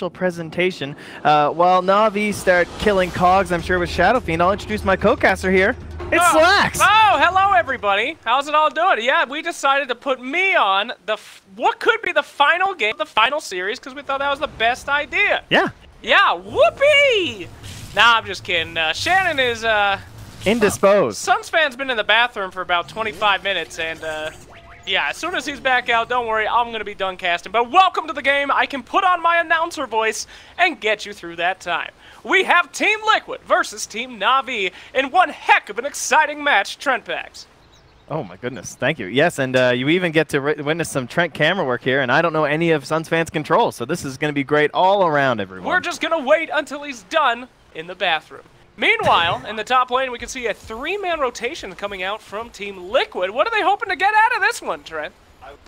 Presentation. While NaVi start killing cogs, I'm sure with Shadow Fiend, I'll introduce my co-caster here. It's Slacks! Oh, hello everybody. How's it all doing? Yeah, we decided to put me on what could be the final game, the final series, because we thought that was the best idea. Yeah. Yeah, whoopee! Nah, I'm just kidding. Shannon is, indisposed. Suns fan's been in the bathroom for about 25 minutes, and, yeah, as soon as he's back out, don't worry, I'm going to be done casting. But welcome to the game. I can put on my announcer voice and get you through that time. We have Team Liquid versus Team NaVi in one heck of an exciting match, Trent Packs. Oh my goodness, thank you. Yes, and you even get to witness some Trent camera work here, and I don't know any of Suns fans' control, so this is going to be great all around, everyone. We're just going to wait until he's done in the bathroom. Meanwhile, in the top lane, we can see a three-man rotation coming out from Team Liquid. What are they hoping to get out of this one, Trent?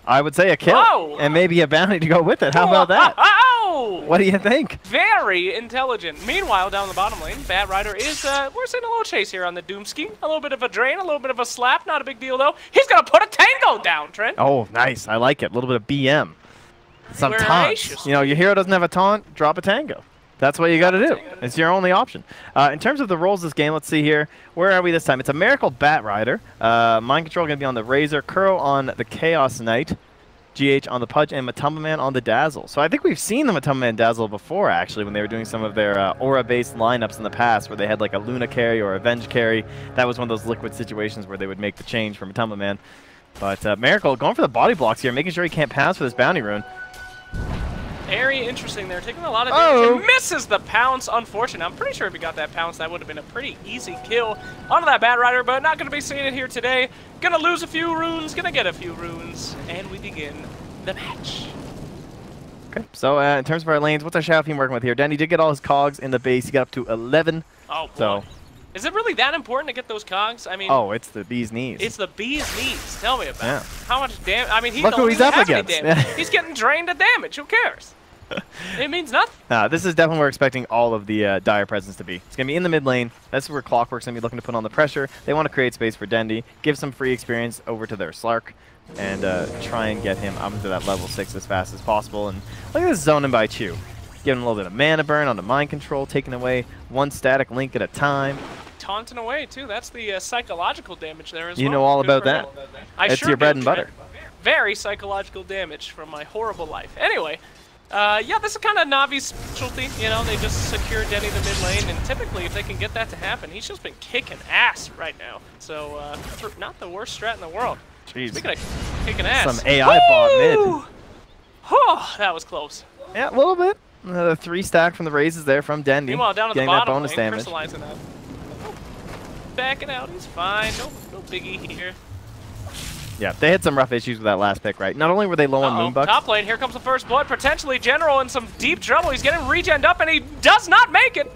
I would say a kill, and maybe a bounty to go with it. How about that? Oh! What do you think? Very intelligent. Meanwhile, down the bottom lane, Bad Rider is, we're seeing a little chase here on the Doomski. A little bit of a drain, a little bit of a slap. Not a big deal, though. He's going to put a tango down, Trent. Oh, nice. I like it. A little bit of BM. Some taunts. You know, your hero doesn't have a taunt, drop a tango. That's what you got to do. It's your only option. In terms of the roles of this game, let's see here. Where are we this time? It's a Miracle Bat Rider. Mind Control going to be on the Razor. Kuro on the Chaos Knight. GH on the Pudge. And Matumba Man on the Dazzle. So I think we've seen the Matumba Man Dazzle before, actually, when they were doing some of their Aura-based lineups in the past, where they had like a Luna carry or a Venge carry. That was one of those Liquid situations where they would make the change for Matumba Man. But Miracle going for the body blocks here, making sure he can't pass for this bounty rune. Very interesting there, taking a lot of damage. Misses the pounce, unfortunate. I'm pretty sure if he got that pounce, that would have been a pretty easy kill onto that Bat Rider, but not going to be seeing it here today. Gonna lose a few runes, gonna get a few runes, and we begin the match. Okay, so in terms of our lanes, what's our Shadow Fiend working with here? Danny did get all his cogs in the base. He got up to 11. Oh, boy. So is it really that important to get those cogs? I mean, oh, it's the bee's knees. It's the bee's knees. Tell me about it. Yeah. How much damage? I mean, he Look who he's up against. He's getting drained of damage. Who cares? It means nothing. This is definitely where we're expecting all of the Dire presence to be. It's going to be in the mid lane. That's where Clockwork's going to be looking to put on the pressure. They want to create space for Dendi, give some free experience over to their Slark, and try and get him up to that level 6 as fast as possible. And look at this zoning by Chew. Giving a little bit of mana burn on the Mind Control, taking away one static link at a time. Taunting away, too. That's the psychological damage there as well. You know all about that. It's your bread and butter. Very psychological damage from my horrible life. Anyway. Yeah, this is kind of NaVi's specialty. You know, they just secure Denny the mid lane, and typically, if they can get that to happen, he's just been kicking ass right now. So, not the worst strat in the world. Jeez. Speaking of kicking ass. Some AI bot mid. Oh, that was close. Yeah, a little bit. The 3 stack from the raises there from Dendi. Meanwhile, down at the getting bottom, that bonus damage. crystallizing that. Oh, backing out, he's fine. No biggie here. Yeah, they had some rough issues with that last pick, right? Not only were they low on Moonbucks. Top lane, here comes the first blood. Potentially General in some deep trouble. He's getting regened up, and he does not make it.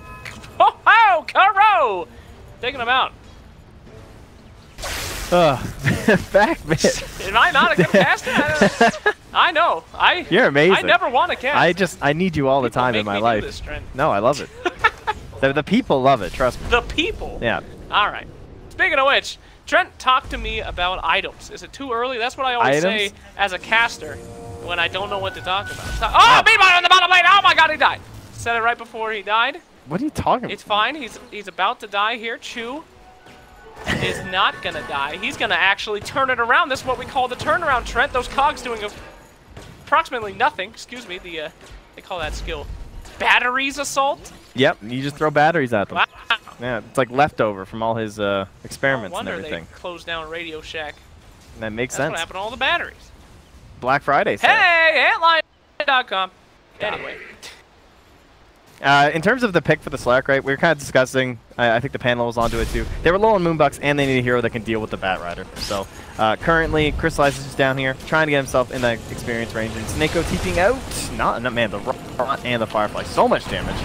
Oh, Kuro! Taking him out. Back mid. Am I not a good caster? I know. You're amazing. I never want to cast. I need you all the time in my life. This, no, I love it. the people love it, trust me. The people? Yeah. All right. Speaking of which, Trent, talk to me about items. Is it too early? That's what I always say as a caster when I don't know what to talk about. Oh, meanwhile on the bottom lane. Oh my God, he died. Said it right before he died. What are you talking about? It's fine. He's about to die here. Chew is not gonna die. He's gonna actually turn it around. This is what we call the turnaround, Trent. Those cogs doing approximately nothing. Excuse me. They call that skill batteries assault. Yep. You just throw batteries at them. Wow. Yeah, it's like leftover from all his experiments and everything. No wonder they closed down Radio Shack. That makes sense. That's what happened to all the batteries. Black Friday sale. Hey, antlion.com. Anyway. In terms of the pick for the Slack, right, we were kind of discussing, I think the panel was onto it too. They were low on Moonbucks, and they need a hero that can deal with the Bat Rider. So currently, Crystallize is just down here, trying to get himself in that experience range. And Snako TPing out. Man, the Rot and the Firefly. So much damage.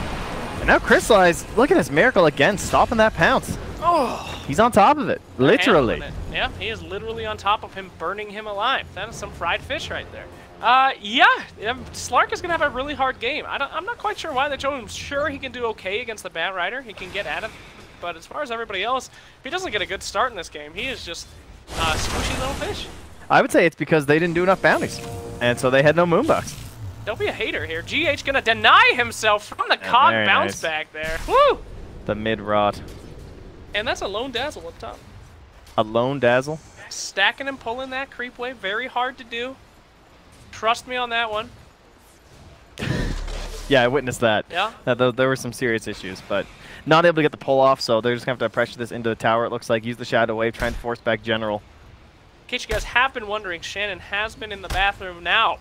And now Crystallize, look at this Miracle again, stopping that pounce. Oh, he's on top of it, literally. Yeah, he is literally on top of him, burning him alive. That is some fried fish right there. Yeah, Slark is going to have a really hard game. I'm not quite sure why they chose him. Sure, he can do okay against the Bat Rider. He can get at him. But as far as everybody else, if he doesn't get a good start in this game, he is just squishy little fish. I would say it's because they didn't do enough bounties. And so they had no Moonbucks. Don't be a hater here. GH gonna deny himself from the cog bounce back there. Woo! The mid-rot. And that's a lone dazzle up top. A lone dazzle? Stacking and pulling that creep wave, very hard to do. Trust me on that one. Yeah, I witnessed that. Yeah? There were some serious issues, but not able to get the pull off, so they're just going to have to pressure this into the tower, it looks like. Use the Shadow Wave, try and force back General. In case you guys have been wondering, Shannon has been in the bathroom now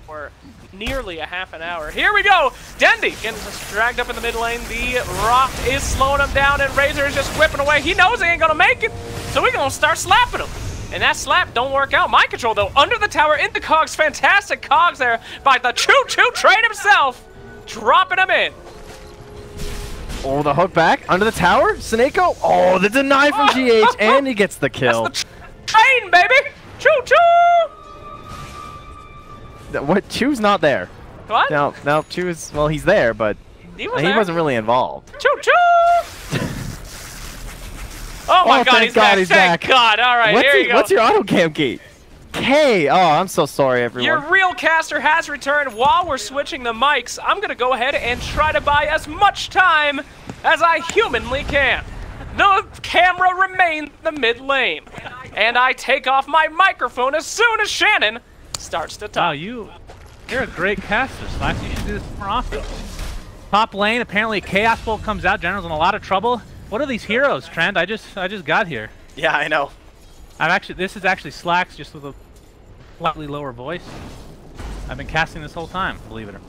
for nearly a half an hour. Here we go! Dendy getting just dragged up in the mid lane. The Rock is slowing him down, and Razor is just whipping away. He knows he ain't going to make it, so we're going to start slapping him. And that slap don't work out. Mind control, though, under the tower, into Cogs. Fantastic Cogs there by the Choo-Choo Train himself. Dropping him in. Oh, the hook back under the tower. Seneko. Oh, the deny from GH, and he gets the kill. That's the train, baby. Choo-choo. What? Choo's not there. What? No, Choo is, well, he's there, but he wasn't really involved. Choo-choo. Oh my God, he's back. Thank God. All right, here you go. What's your auto cam gate? K. Oh, I'm so sorry, everyone. Your real caster has returned. While we're switching the mics, I'm going to go ahead and try to buy as much time as I humanly can. The camera remains in the mid lane. And I take off my microphone as soon as Shannon starts to talk. Wow, you're a great caster, Slacks. You should do this more often. Top lane, apparently Chaos Bolt comes out. General's in a lot of trouble. What are these heroes, Trent? I just got here. Yeah, I know. This is actually Slacks, just with a slightly lower voice. I've been casting this whole time, believe it or not.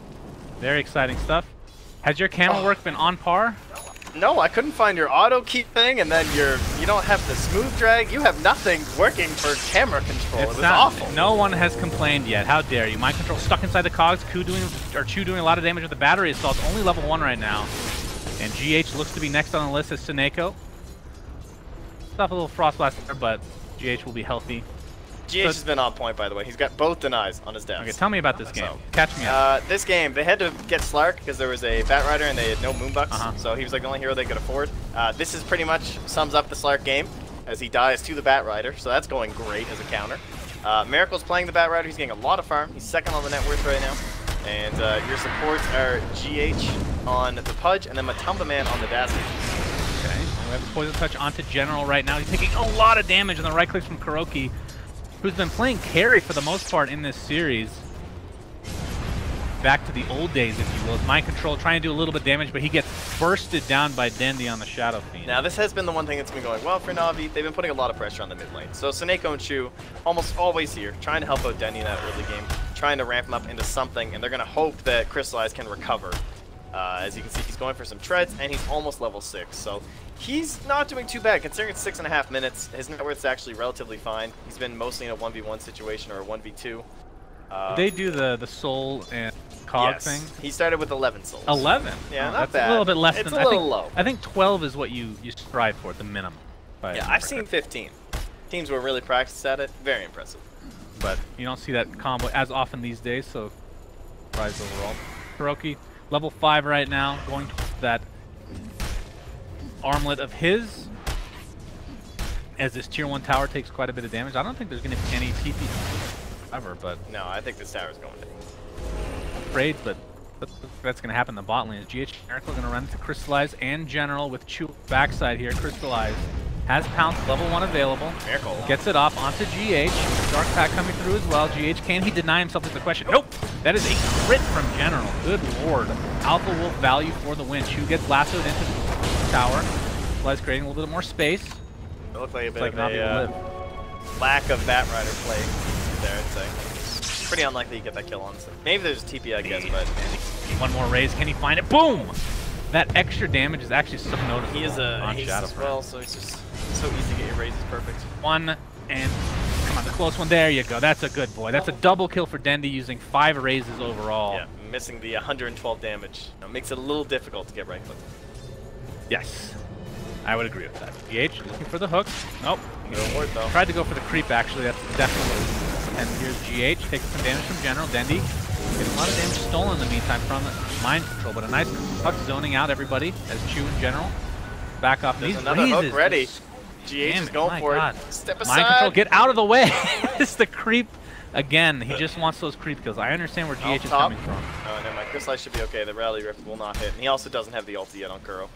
Very exciting stuff. Has your camera work been on par? No, I couldn't find your auto keep thing, and then you don't have the smooth drag. You have nothing working for camera control. It was awful. No one has complained yet. How dare you? Mind control stuck inside the cogs. Choo doing a lot of damage with the battery assault. Only level 1 right now. And GH looks to be next on the list as Seneko. Off a little Frost Blast there, but GH will be healthy. GH has been on point, by the way. He's got both denies on his deaths. Okay, tell me about this game. Catch me up. This game, they had to get Slark because there was a Bat Rider and they had no Moonbucks, so he was like the only hero they could afford. This is pretty much sums up the Slark game as he dies to the Bat Rider, so that's going great as a counter. Miracle's playing the Bat Rider. He's getting a lot of farm. He's second on the net worth right now. And your supports are GH on the Pudge and then Matumba Man on the Dazzle. Okay, we have the Poison Touch onto General right now. He's taking a lot of damage on the right clicks from Kuroki, who's been playing carry for the most part in this series. Back to the old days, if you will. Mind control trying to do a little bit of damage, but he gets bursted down by Dendy on the Shadow Fiend. Now, this has been the one thing that's been going well for Na'Vi. They've been putting a lot of pressure on the mid lane. So Seneko and Choo almost always here, trying to help out Dendy in that early game, trying to ramp him up into something, and they're going to hope that Crystallize can recover. As you can see, he's going for some treads, and he's almost level 6. So he's not doing too bad, considering it's 6.5 minutes. His net worth's actually relatively fine. He's been mostly in a 1v1 situation or a 1v2. Did they do the soul and cog thing? He started with 11 souls. 11? Yeah, not that's bad. A little bit less it's than a little low. I think 12 is what you strive for at the minimum. Yeah, I've seen 15. Teams were really practiced at it. Very impressive. But you don't see that combo as often these days, so prize overall. Kuroki, level 5 right now, going to that armlet of his. As this tier 1 tower takes quite a bit of damage. I don't think there's going to be any TP ever, but no, I think this tower's going down. Afraid, but that's going to happen in the bot lane. Is GH Miracle going to run to Crystallize and General with Choo backside here. Crystallize has Pounce, level 1 available. Miracle gets it off onto GH. Dark Pack coming through as well. GH, can he deny himself is the question. Nope! That is a crit from General. Good lord. Alpha Wolf value for the win. Choo gets lassoed into the tower. Crystallize creating a little bit more space. It looks like a bit of a lack of Bat Rider play there, I'd say. Pretty unlikely you get that kill, honestly. Maybe there's a TP, I guess, but... One more raise. Can he find it? Boom! That extra damage is actually so noticeable. He is a haste as well, so it's just so easy to get your raises perfect. One, and come on, the close one. There you go. That's a good boy. That's a double kill for Dendy using 5 raises overall. Yeah, missing the 112 damage. It makes it a little difficult to get right click. Yes, I would agree with that. GH looking for the hook. Nope. Reward, though. Tried to go for the creep, actually. That's definitely... And here's GH, taking some damage from General. Dendy getting a lot of damage stolen in the meantime from Mind Control, but a nice hook zoning out everybody as Choo and General back off. There's another hook ready. GH is going for it. Step aside. Mind Control, get out of the way. It's the creep Again, he just wants those creep kills. I understand where GH is coming from. Oh, never mind. Chrysalis should be okay. The Rally Rift will not hit. And he also doesn't have the ulti yet on Kuro.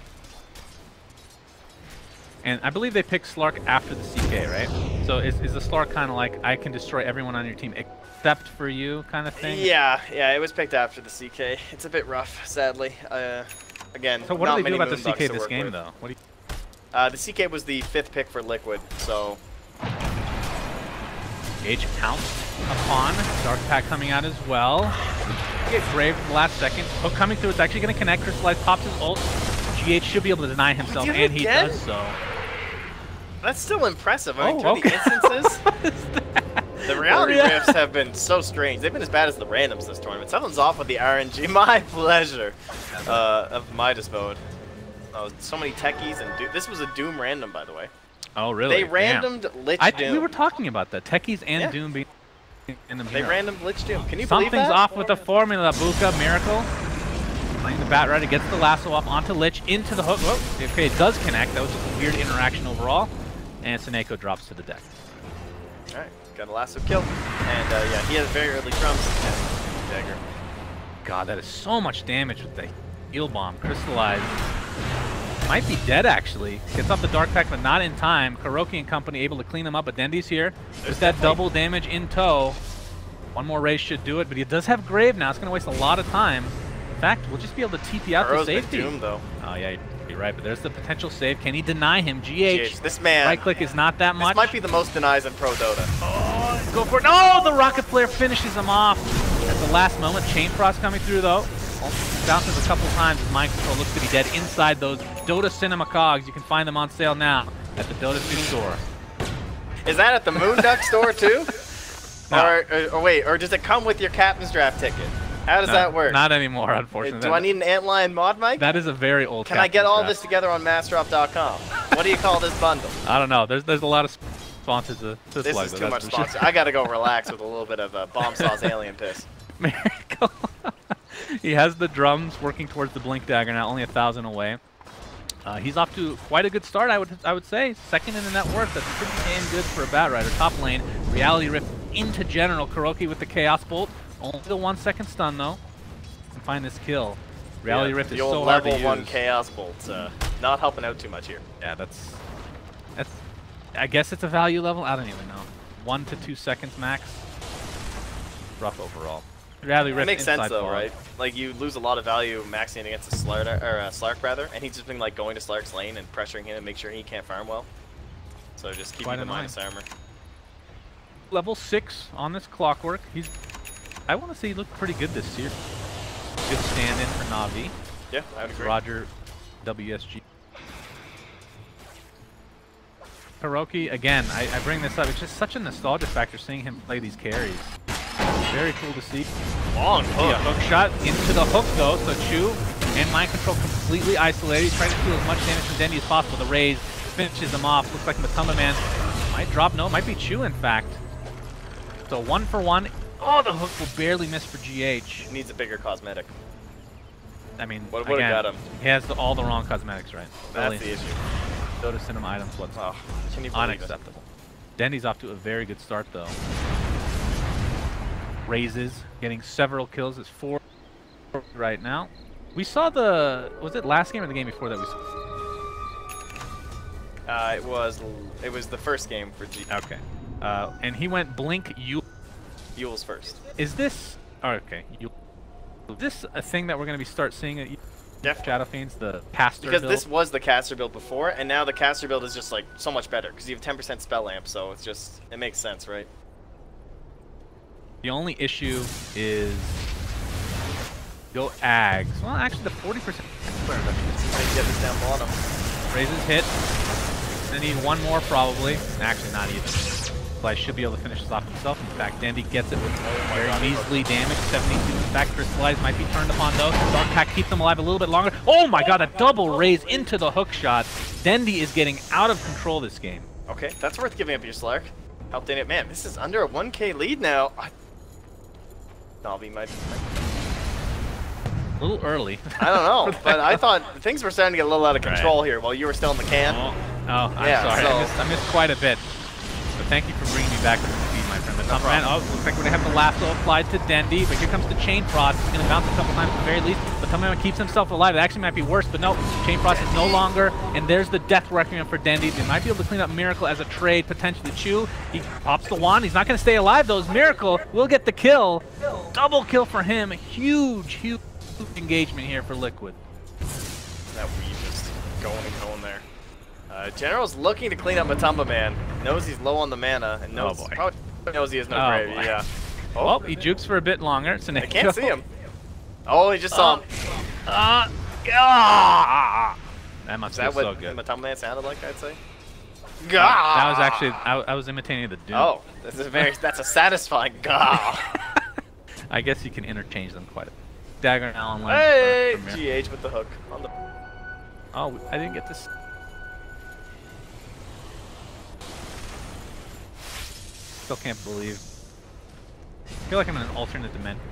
And I believe they picked Slark after the CK, right? So is the Slark kind of like, I can destroy everyone on your team except for you kind of thing? Yeah, it was picked after the CK. It's a bit rough, sadly. Again, so what do they do about the CK this game, though? What do you... The CK was the 5th pick for Liquid, so... Gage pounced upon. Dark Pack coming out as well. Get Brave in the last second. Hook coming through. It's actually going to connect. Crystallize pops his ult. GH should be able to deny himself, and he does so. That's still impressive. I mean, the instances. The reality rifts have been so strange. They've been as bad as the randoms this tournament. Something's off with the RNG. My pleasure of Midas mode. Oh, so many techies and this was a Doom random, by the way. Oh, really? They randomed Lich Doom. We were talking about that. Techies and Doom being in the They randomed Lich Doom. Can you believe that? Something's off with the formula, Buka. Miracle. Playing the Bat Rider, gets the lasso up onto Lich, into the hook. Whoa. Okay, it does connect. That was just a weird interaction overall. And Seneko drops to the deck. Alright, got a lasso kill. And yeah, he has very early drums. Yeah, dagger. God, that is so much damage with the heal bomb. Crystallized. Might be dead, actually. Gets off the Dark Pack, but not in time. Kuroki and company able to clean him up, but Dendi's here. With that double damage in tow. One more race should do it, but he does have Grave now. It's going to waste a lot of time. In fact, we'll just be able to TP out to safety. Doom, though. Oh, yeah, you're right, but there's the potential save. Can he deny him? GH, this man. Right click is not that much. This might be the most denies in Pro Dota. Oh, go for it. No, the Rocket Flare finishes him off. At the last moment, Chain Frost coming through, though. Bounces a couple times as Mind Control looks to be dead inside those Dota Cinema cogs. You can find them on sale now at the Dota 2 store. Is that at the Moonduck store, too? No. Or wait, or does it come with your Captain's Draft ticket? How does that work? Not anymore, unfortunately. Do I need an Antlion mod mic? That is a very old Can I get all this together on Massdrop.com? What do you call this bundle? I don't know. There's a lot of sponsors to This plug, is too much sponsor. I gotta go relax with a little bit of Bomb Saw's alien piss. Miracle. He has the drums working towards the Blink Dagger now, only 1,000 away. He's off to quite a good start, I would say. Second in the net worth. That's pretty damn good for a Bat Rider. Top lane, Reality Rift into General. Kuroki with the Chaos Bolt. Only the 1 second stun, though. And find this kill. Reality Rift is so hard to use. Level 1 Chaos Bolt. Not helping out too much here. Yeah, that's... I guess it's a value level? I don't even know. 1 to 2 seconds max. Rough overall. Reality Rift makes sense, though, fog. right? Like, you lose a lot of value maxing against a Slark, rather, and he's just been, like, going to Slark's lane and pressuring him and make sure he can't farm well. So just keep the minus armor. Level 6 on this Clockwork. I want to say he looked pretty good this year. Good stand-in for NaVi. Yeah, I would agree. Roger, WSG. Kuroki, again, I bring this up. It's just such a nostalgia factor seeing him play these carries. Very cool to see. Long hook. Yeah, hook shot into the hook, though. So Chu and Mind Control completely isolated. He's trying to deal as much damage from Dendi as possible. The raise finishes him off. Looks like Matumba Man might drop. No, it might be Chu, in fact. So 1 for 1. Oh, the hook will barely miss for GH. Needs a bigger cosmetic. I mean, what would have got him? He has all the wrong cosmetics, right? That's the issue. Dota Cinema items, what's can you believe unacceptable. Dendi's off to a very good start, though. Raises, getting several kills. It's 4 right now. We saw was it last game or the game before that we saw? It was the first game for G. Okay. And he went Blink Yule's first. Is this... Oh, okay. Is this a thing that we're going to start seeing at Shadow Fiends, the caster build? Because this was the caster build before, and now the caster build is just like so much better because you have 10% spell amp, so it's just, it makes sense, right? The only issue is go Ags. Well, actually, the 40% Maybe get this down bottom. Raises hit. Gonna need one more probably. Actually, not even. Fly should be able to finish this off himself. In fact, Dendi gets it with very measly damage. 72. In fact, Crystallize might be turned upon though. Dark Pack keeps them alive a little bit longer. Oh my god, a double raise into the hook shot. Dendi is getting out of control this game. Okay, that's worth giving up your Slark. Helped in it. Man, this is under a 1k lead now. NaVi might a little early. I don't know, but I thought things were starting to get a little out of control here while you were still in the can. Oh, I'm sorry. I missed quite a bit. But thank you for bringing me back to the speed, my friend. Oh, looks like we're going to have the lasso applied to Dendy, but here comes the Chain Frost. He's going to bounce a couple times at the very least, but Tamaman keeps himself alive. It actually might be worse, but no, Chain Frost is no longer, and there's the Death Requiem for Dendy. They might be able to clean up Miracle as a trade, potentially Chew. He pops the wand. He's not going to stay alive, though. Miracle will get the kill. Double kill for him. Huge, huge engagement here for Liquid. That we just going there. General's looking to clean up Matumba Man. Knows he's low on the mana and knows probably knows he has no grave. Yeah. Oh, well, he jukes for a bit longer. So I can't see him. Oh, he just saw him. That must be so good. Matumba Man sounded like, I'd say. That was actually I was imitating the Doom. Oh, that's a satisfying gah. I guess you can interchange them quite a bit. Dagger now on line. Hey, GH with the hook on the. Oh, I didn't get this. Still can't believe. I feel like I'm in an alternate dimension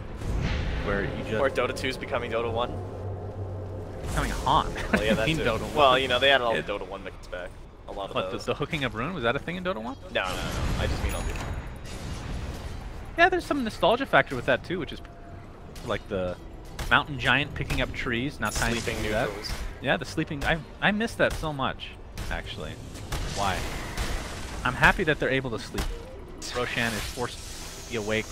where you just. Or Dota 2 is becoming Dota 1. Becoming Han. Well, yeah, that's Dota 1. Well, you know, they added all the Dota 1 mix back. A lot of those. The hooking up rune, was that a thing in Dota 1? No. I just mean all the. Yeah, there's some nostalgia factor with that too, which is like the mountain giant picking up trees, not tiny sleeping to that. Yeah, the sleeping. I miss that so much, actually. Why? I'm happy that they're able to sleep. Roshan is forced to be awake.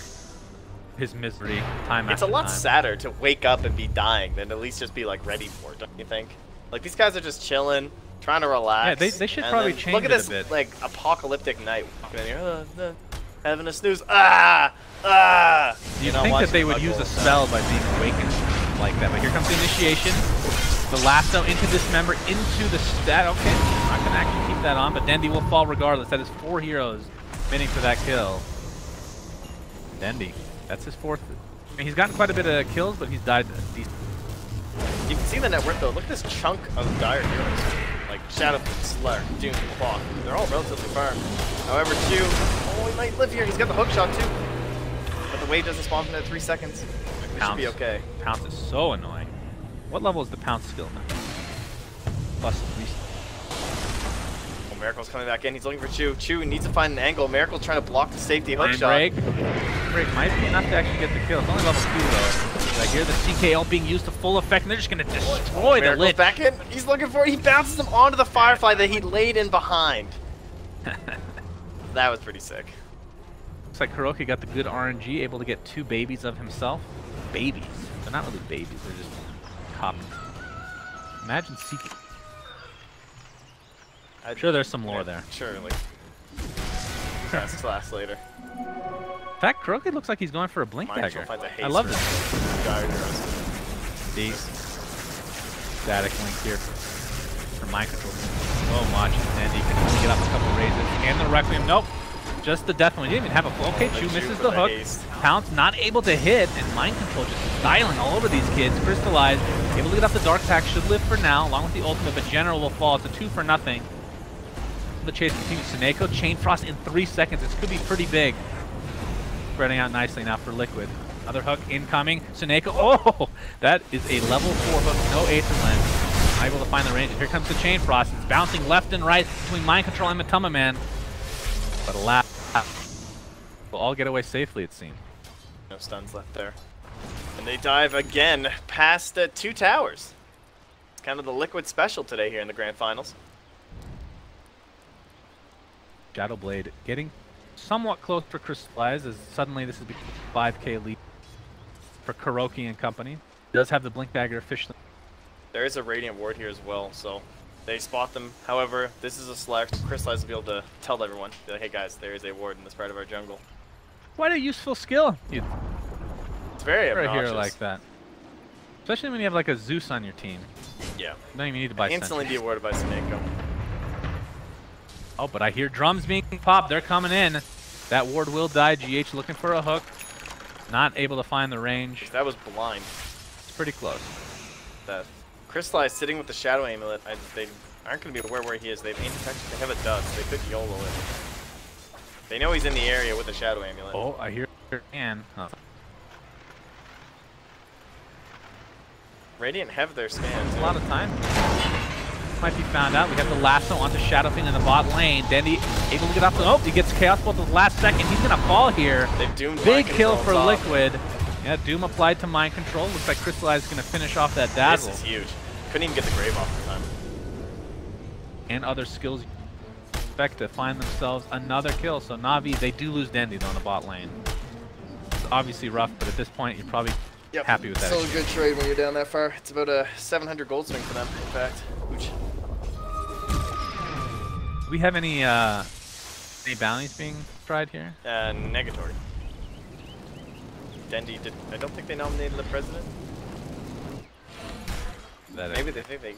His misery, time after time. It's a lot sadder to wake up and be dying than at least just be like ready for it, don't you think? Like these guys are just chilling, trying to relax. Yeah, they should probably change look at it this a bit. Like apocalyptic night, walking in here, having a snooze. You'd think that they would use a spell by being awakened like that, but here comes the initiation. The lasso into dismember, into the stat. Okay, not gonna actually keep that on, but Dendy will fall regardless. That is 4 heroes bidding for that kill. Dendy, that's his 4th. I mean, he's gotten quite a bit of kills, but he's died. You can see the net worth though. Look at this chunk of dire heroes. Like Shadowfoot, Slayer, Doom, Clock. They're all relatively firm. However, Chew, he might live here. He's got the hook shot too. But the wave doesn't spawn for another 3 seconds. It should be okay. Pounce is so annoying. What level is the Pounce skill now? +3. Oh, Miracle's coming back in. He's looking for Chew. Chew needs to find an angle. Miracle's trying to block the safety hook shot. Break might be enough to actually get the kill. It's only level 2 though. I hear the CKL being used to full effect, and they're just going to destroy the Lich. Back in. He's looking for it. He bounces him onto the Firefly that he laid in behind. That was pretty sick. Looks like Kuroki got the good RNG, able to get 2 babies of himself. Babies. They're not really babies, they're just copies. Imagine seeking. I'm sure there's some lore there. Surely. Class later. In fact, Kuroki looks like he's going for a Blink Dagger. I love this. These static link here for mind control. So much, and he can only get up a couple raises. And the Requiem, nope. Just the death one. He didn't even have a okay, Chew misses the hook. Pounce not able to hit, and Mind Control just styling all over these kids. Crystallized, able to get off the Dark Pack, should live for now, along with the ultimate, but General will fall. It's a 2 for nothing. The chase continues. Suneko, Chain Frost in 3 seconds. This could be pretty big. Spreading out nicely now for Liquid. Another hook incoming. Suneko, oh! That is a level 4 hook, no Aether Lens. Not able to find the range. And here comes the Chain Frost. It's bouncing left and right between Mind Control and Matuma Man. But alas, we'll all get away safely, it seems. No stuns left there. And they dive again past 2 towers. It's kind of the Liquid special today here in the Grand Finals. Shadowblade getting somewhat close for Crystallize, as suddenly this is a 5k lead for Kuroki and company. Does have the Blink Dagger officially. There is a Radiant Ward here as well, so they spot them. However, this is a select. Crystallize will be able to tell everyone, be like, hey guys, there is a ward in this part of our jungle. Quite a useful skill. It's very obnoxious. For a hero like that. Especially when you have like a Zeus on your team. Yeah. You don't even need to buy instantly be awarded by Suneko. Oh, but I hear drums being popped. They're coming in. That ward will die. GH looking for a hook. Not able to find the range. That was blind. It's pretty close. That Crystallize sitting with the Shadow Amulet. They aren't going to be aware where he is. They have aim protection. They have a dust. They could YOLO it. They know he's in the area with the Shadow Amulet. Oh, I hear Ann. Oh. Radiant have their scans. A lot of time. might be found out. We got the lasso onto Shadowfiend in the bot lane. Dandy able to get off the... Oh, he gets Chaos Bolt at the last second. He's going to fall here. They've doomed Big kill for Liquid. Yeah, Doom applied to Mind Control. Looks like Crystallize is going to finish off that Dazzle. This is huge. Couldn't even get the Grave off in time. And other skills expect to find themselves another kill. So NaVi, they do lose Dandy though on the bot lane. It's obviously rough, but at this point, you're probably happy with that. Still a good trade when you're down that far. It's about a 700 gold swing for them, in fact. Ooch. Do we have any bounties being tried here? Negatory. Dendy did. I don't think they nominated the president. Maybe they think they.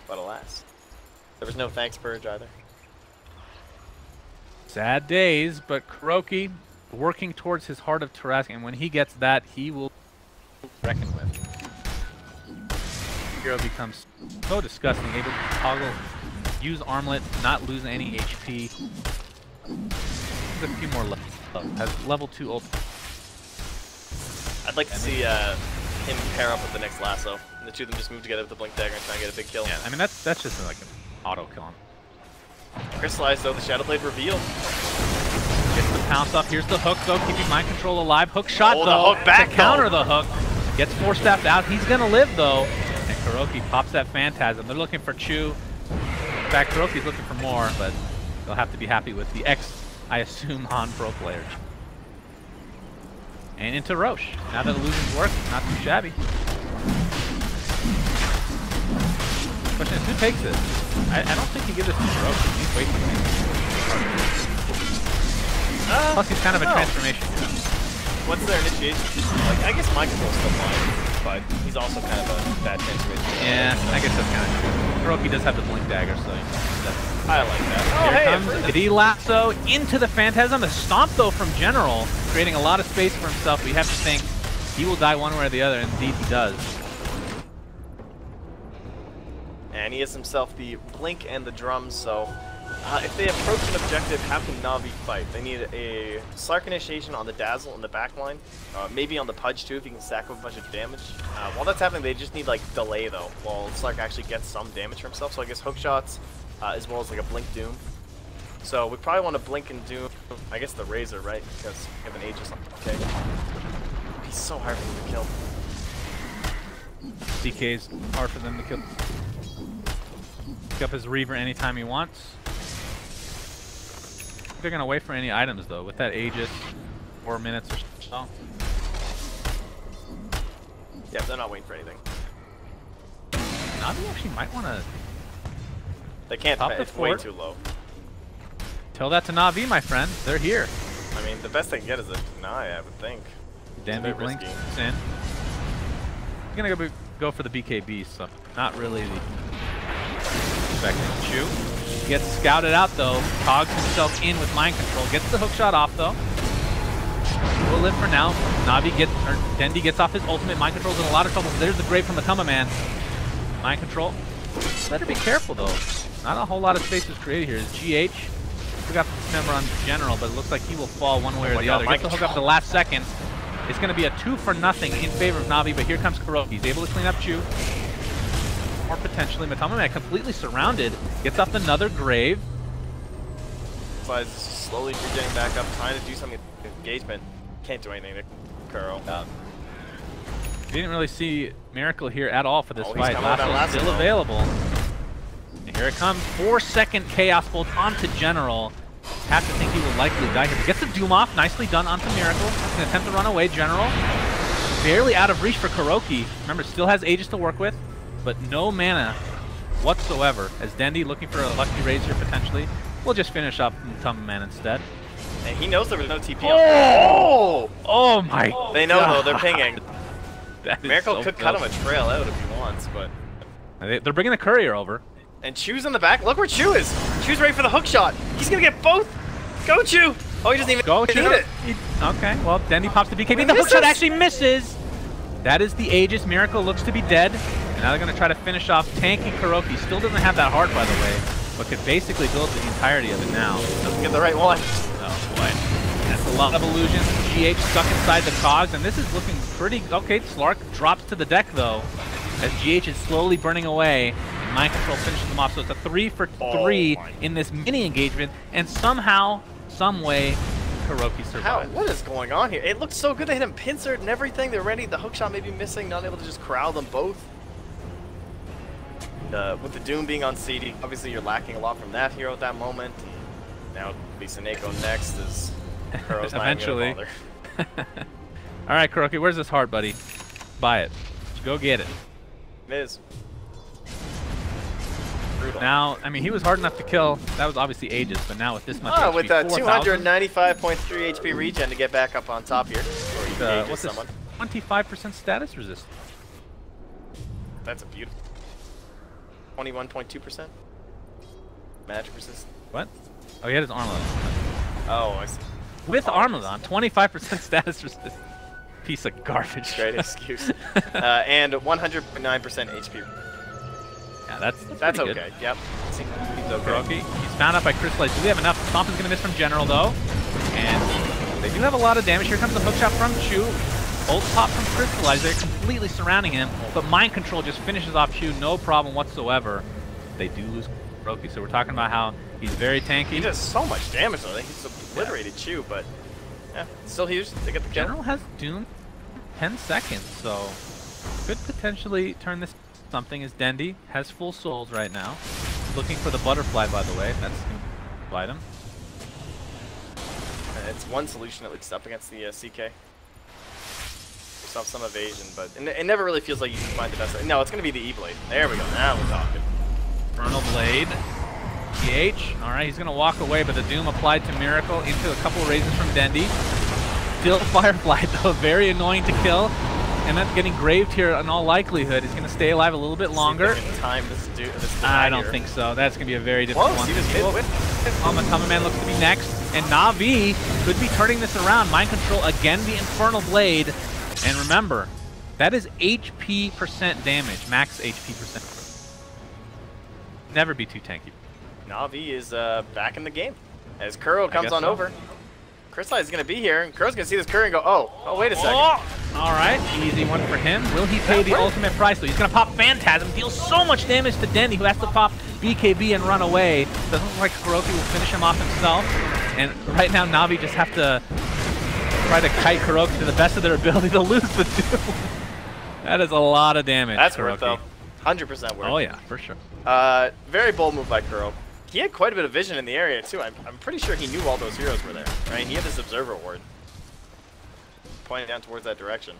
But alas, there was no thanks purge either. Sad days, but KuroKy working towards his Heart of Tarrasque, and when he gets that, he will reckon with. Hero becomes so disgusting, able to toggle, use Armlet, not lose any HP. There's a few more levels. Has level 2 ult. I'd like to see him pair up with the next lasso, and the two of them just move together with the Blink Dagger and try and get a big kill. Yeah, I mean that's just like an auto kill. Crystallize though, the Shadow Blade reveal. Gets the pounce off. Here's the hook though, keeping Mind Control alive. Hook shot though. The hook back to counter the hook. Gets 4-staffed out. He's gonna live though. And KuroKy pops that Phantasm. They're looking for Chu. In fact, KuroKy's looking for more, but they'll have to be happy with the I assume, Han Pro player. And into Roche. Now that illusions work, not too shabby. Question is, who takes this? I don't think he gives it to Roche. He's way too late. Plus, he's kind of a transformation. What's their initiation? Like, I guess Mind Control's still fine, but he's also kind of a bad transformation. Yeah, I guess that's kind of true. KuroKy does have the Blink Dagger, so I like that. Here comes the lasso into the Phantasm. The stomp, though, from General, creating a lot of space for himself. We have to think he will die one way or the other, and indeed he does. And he has himself the Blink and the drums, so if they approach an objective, how can NaVi fight? They need a Slark initiation on the Dazzle in the backline, maybe on the Pudge too if he can stack up a bunch of damage. While that's happening, they just need like delay though, while Slark actually gets some damage for himself, so I guess hook shots, as well as like a Blink Doom. So we probably want to Blink and Doom, I guess the Razor, right? Because we have an Aegis on DK. It'd be so hard for them to kill. DK's hard for them to kill. Pick up his Reaver anytime he wants. They're going to wait for any items though, with that Aegis, 4 minutes or so. Yeah, they're not waiting for anything. NaVi actually might want to... They can't, it's way too low. Tell that to NaVi, my friend. They're here. I mean, the best they can get is a deny, I would think. Dandy blinks in. He's going to go for the BKB, so not really the expecting Chu. Gets scouted out though, cogs himself in with Mind Control, gets the hook shot off though. Will live for now. Dendy gets off his ultimate. Mind Control's in a lot of trouble. There's the grave from the Kuma Man. Mind Control. Better be careful though. Not a whole lot of space is created here. Is GH. Forgot to remember on General, but it looks like he will fall one way or the other. Gets the hook up at the last second. It's going to be a 2-for-0 in favor of NaVi, but here comes KuroKy. He's able to clean up Chu. Or potentially Matama completely surrounded. Gets off another grave. Slides slowly getting back up, trying to do something with engagement. Can't do anything to Kuro. We didn't really see Miracle here at all for this fight. Lasso still available. And here it comes. 4-second Chaos Bolt onto General. Have to think he will likely die here. Gets the Doom off. Nicely done onto Miracle. He's going to attempt to run away. General barely out of reach for KuroKy. Remember, still has Aegis to work with, but no mana whatsoever. As Dendy looking for a lucky raise here potentially. We'll just finish up Matama Man instead. And he knows there was no TP on. Oh my God. They know though, they're pinging. Miracle so could cut him a trail out if he wants, but... They're bringing the courier over. And Chu's in the back. Look where Chu is. Chu's ready for the hook shot. He's going to get both. Go, Chu. Oh, he doesn't even Go, hit Chu. it. Okay, well, Dendy pops the BKB. The hook shot actually misses. That is the Aegis. Miracle looks to be dead. And now they're going to try to finish off tanky KuroKy. Still doesn't have that heart, by the way, but could basically build the entirety of it now. Doesn't get the right one. Oh, boy. That's a lot of illusions. GH stuck inside the cogs, and this is looking pretty... Okay, Slark drops to the deck, though. as GH is slowly burning away, and Mind Control finishes them off. So it's a 3 for 3 in this mini engagement, and somehow, some way, Kuroki survives. What is going on here? It looked so good. They hit him pincered and everything. They're ready. The hookshot may be missing, not able to just corral them both. With the Doom being on CD, obviously you're lacking a lot from that hero at that moment. And now Lisa Nako next is Kuro's eventually. All right, Kuroki, where's this heart, buddy? Buy it. Go get it. Miz. Brutal. Now, I mean, he was hard enough to kill. That was obviously Aegis, but now with this much HP, with 295.3 HP regen to get back up on top here. Or what's this? 25% status resist. That's a beautiful. 21.2%. Magic resist. What? Oh, he had his armor on. Oh, I see. With armor on, 25% status resist. Piece of garbage. Great excuse. And 100.9% HP. Yeah, that's okay. Good. Yep. He's okay. He's found out by Crystallize. Do we have enough? Stomp is going to miss from General, though. And they do have a lot of damage. Here comes the hookshot from Chu. Ult pop from Crystallize. They're completely surrounding him. But Mind Control just finishes off Chu. No problem whatsoever. They do lose Kuroki. So we're talking about how he's very tanky. He does so much damage, though. He's obliterated Chu, but yeah, still huge. They get the kill. General has Doom 10 seconds, so could potentially turn this something as Dendi has full souls right now. Looking for the butterfly, by the way. That's going to bite him. It's one solution at least up against the CK. Off some evasion, but it never really feels like you can find the best. No, it's going to be the E-Blade. There we go. Now we're talking. Infernal Blade. PH. Alright, he's going to walk away, but the Doom applied to Miracle into a couple raises from Dendi. Still Firefly, though. Very annoying to kill. And that's getting graved here in all likelihood. He's going to stay alive a little bit longer. I don't think so. That's going to be a very difficult one. Man looks to be next. And NaVi could be turning this around. Mind Control, again, the Infernal Blade. And remember, that is HP percent damage, max HP percent. Never be too tanky. NaVi is back in the game as Kuro comes on over. Crystallize is going to be here, and Kuro's going to see this Kuro and go, oh, wait a second. All right, easy one for him. Will he pay the ultimate price, though? He's going to pop Phantasm, deals so much damage to Dendi, who has to pop BKB and run away. Doesn't look like Kuroki will finish him off himself. And right now, NaVi just have to try to kite Kuroki to the best of their ability to lose the Doom. That is a lot of damage. That's worth, though. 100% worth. Oh, yeah, for sure. Very bold move by Kuro. He had quite a bit of vision in the area, too. I'm pretty sure he knew all those heroes were there, right? He had this Observer Ward pointing down towards that direction.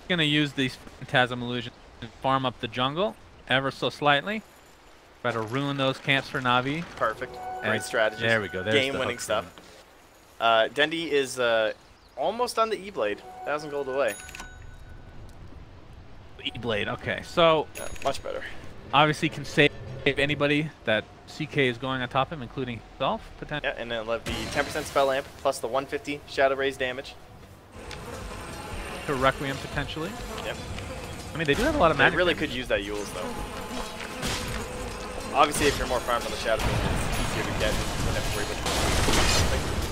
Going to use these Phantasm Illusions to farm up the jungle ever so slightly. Try to ruin those camps for NaVi. Perfect. Great strategy. There we go. Game-winning stuff. Dendi is almost on the E-Blade. 1,000 gold away. E-Blade, okay. So, much better. Obviously can save anybody that CK is going on top of him, including himself, potentially. Yeah, and then let the 10% spell lamp plus the 150 Shadow Raise damage. To Requiem, potentially. Yep. I mean, they do have a lot of magic. They really could use that Yules, though. Obviously, if you're more farmed on the Shadow Raise, it's easier to get. You don't have to worry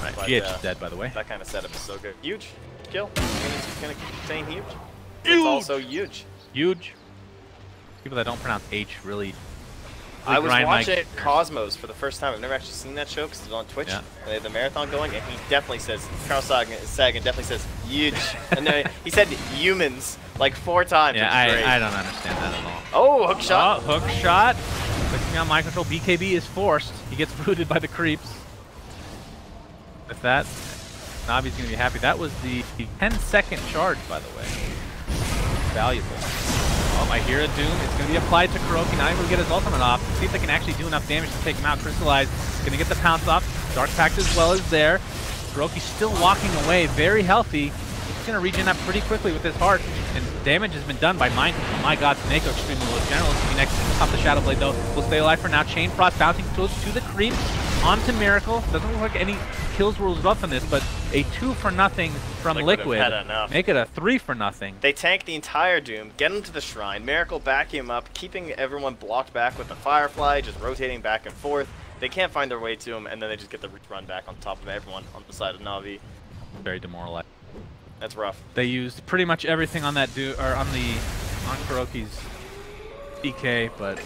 about GH is dead, by the way. That kind of setup is so good. Huge kill. He's going to keep saying huge. It's also huge. Huge. People that don't pronounce H really I was watching Cosmos for the first time. I've never actually seen that show because it's on Twitch. Yeah. They had the marathon going, and he definitely says, Carl Sagan definitely says, huge. And then he said humans like 4 times. Yeah, I don't understand that at all. Oh, hook shot. Oh, hook shot. Clicking on Mind Control. BKB is forced. He gets booted by the creeps. With that, NaVi's going to be happy. That was the 10-second charge, by the way. Valuable. Oh, I hear a Doom. It's going to be applied to Kuroki. Not able to get his ultimate off. See if they can actually do enough damage to take him out. Crystallize. Going to get the pounce off. Dark Pact as well is there. Kuroki's still walking away. Very healthy. He's going to regen up pretty quickly with his heart. And damage has been done by Mind Control. Oh my god, Nako extremely low. General is going to be next off the Shadow Blade, though. Will stay alive for now. Chain Frost bouncing close to the creep. Onto Miracle. Doesn't look like any kills were rough on this, but a 2-for-0 from Liquid. Make it a 3-for-0. They tank the entire Doom, get him to the Shrine, Miracle back him up, keeping everyone blocked back with the Firefly, just rotating back and forth. They can't find their way to him, and then they just get the run back on top of everyone on the side of NaVi. Very demoralized. That's rough. They used pretty much everything on that on Kuroki's DK, but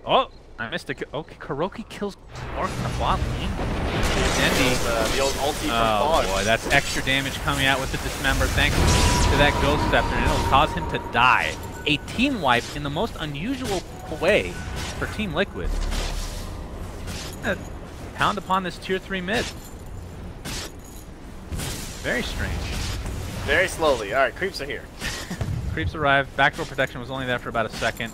oh, I missed it. Okay, Kuroki kills Clark in the bot lane. The old ulti from Vods. Oh boy, that's extra damage coming out with the Dismember thanks to that Ghost Scepter, and it'll cause him to die. A team wipe in the most unusual way for Team Liquid. Pound upon this tier 3 mid. Very strange. Very slowly. All right, creeps are here. Creeps arrive. Backdoor protection was only there for about a second.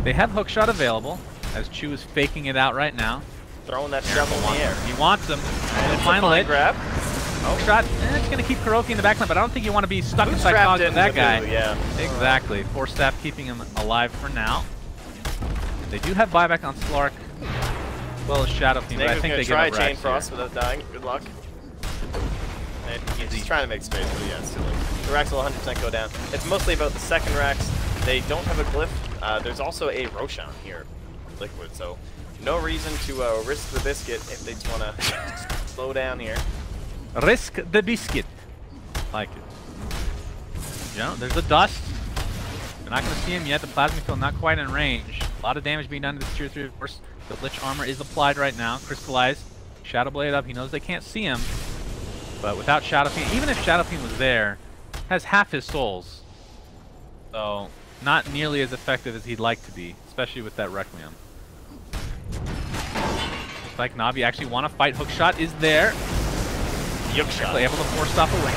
They have hookshot available, as Chu is faking it out right now. Throwing that shovel in the air. He wants them. And finally grab. Hookshot. It's going to keep Kuroki in the backline, but I don't think you want to be stuck inside cogs with that guy. Yeah. Exactly. Force Staff keeping him alive for now. They do have buyback on Slark, as well as Shadow Fiend, but I think they get up Chain Frost without dying. Good luck. And he's trying to make space, but yeah, it's too late. The racks will 100% go down. It's mostly about the second racks. They don't have a glyph. There's also a Roshan here, Liquid, so no reason to risk the biscuit if they just want to slow down here. Risk the biscuit. Like it. You know, there's the dust. You're not going to see him yet. The Plasma Field not quite in range. A lot of damage being done to this tier 3. Of course, the Lich Armor is applied right now. Crystallized. Shadow Blade up. He knows they can't see him. But without Shadow Fiend, even if Shadow Fiend was there, has half his souls. So, not nearly as effective as he'd like to be, especially with that Requiem. Looks like NaVi actually want to fight. Hookshot is there. Hookshot. Able to force stop away.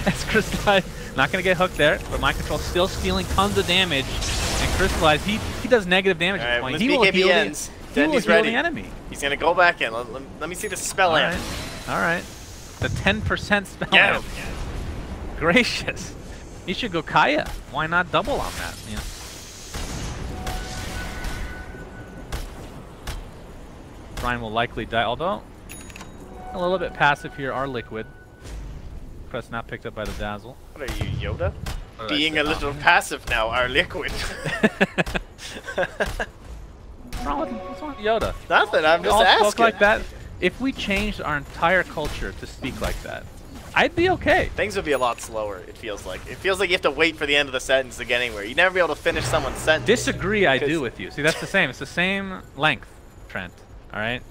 As Crystallized not going to get hooked there, but Mind Control still stealing tons of damage. And Crystallized, he does negative damage at this point. He will heal the enemy. He's going to go back in. Let me see the spell amp. All right. The 10% spell amp. Gracious. He should go Kaya. Why not double on that? Yeah. Brian will likely die, although a little bit passive here are Liquid. Press not picked up by the Dazzle. What are you, Yoda? Being a little passive now, are Liquid. What's wrong with Yoda? Nothing, I'm just asking. Spoke like that. If we changed our entire culture to speak like that, I'd be okay. Things would be a lot slower, it feels like. It feels like you have to wait for the end of the sentence to get anywhere. You'd never be able to finish someone's sentence. Disagree, I do with you. See, that's the same. It's the same length, Trent. All right?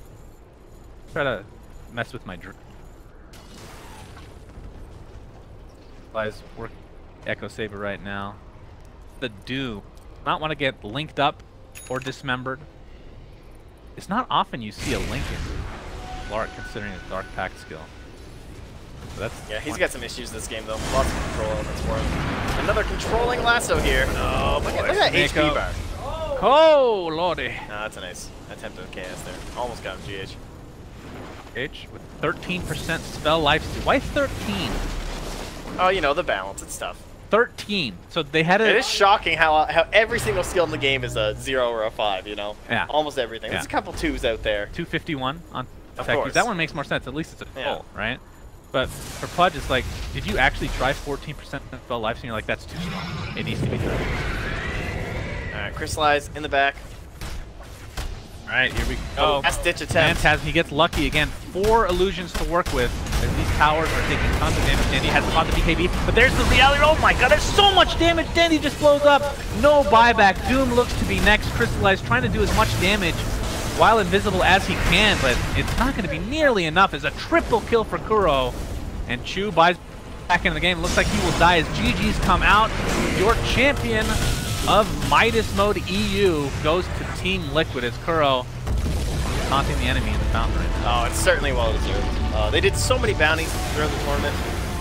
Try to mess with my Guys, work Echo Saber right now. The do not want to get linked up or dismembered. It's not often you see a Lincoln Lark considering his Dark Pact skill. So that's he's got some issues this game though. Lots of control elements for him. Another controlling lasso here. Oh, look at that HP bar. Oh, lordy. Nah, that's a nice attempt at chaos there. Almost got him, GH. H with 13% spell lifesteal. Why 13? Oh, you know, the balance. It's tough. 13. So they had It is shocking how every single skill in the game is a 0 or a 5, you know? Yeah. Almost everything. There's a couple 2s out there. 251 on of tech. course. That one makes more sense. At least it's a full, right? But for Pudge, it's like, did you actually try 14% spell lifesteal? And you're like, that's too strong. It needs to be 30. Alright, Crystallize in the back. Alright, here we go. Last ditch attempt. Phantasm, he gets lucky again. 4 illusions to work with. As these towers are taking tons of damage. Dandy has caught the BKB, but there's the reality. Oh my god, there's so much damage. Dandy just blows up. No buyback. Doom looks to be next. Crystallized trying to do as much damage while invisible as he can, but it's not going to be nearly enough. As a triple kill for Kuro. And Chu buys back into the game. Looks like he will die as GG's come out. Your champion of Midas mode EU goes to Team Liquid as Kuro taunting the enemy in the fountain right now. Oh, it's certainly well deserved. They did so many bounties throughout the tournament.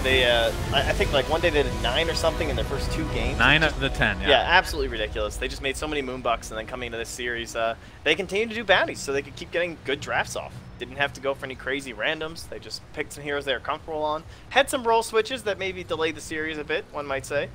They, I think like one day they did 9 or something in their first 2 games. 9 of the 10, yeah. Yeah, absolutely ridiculous. They just made so many moonbucks, and then coming into this series, they continue to do bounties so they could keep getting good drafts off. Didn't have to go for any crazy randoms. They just picked some heroes they were comfortable on. Had some role switches that maybe delayed the series a bit, one might say.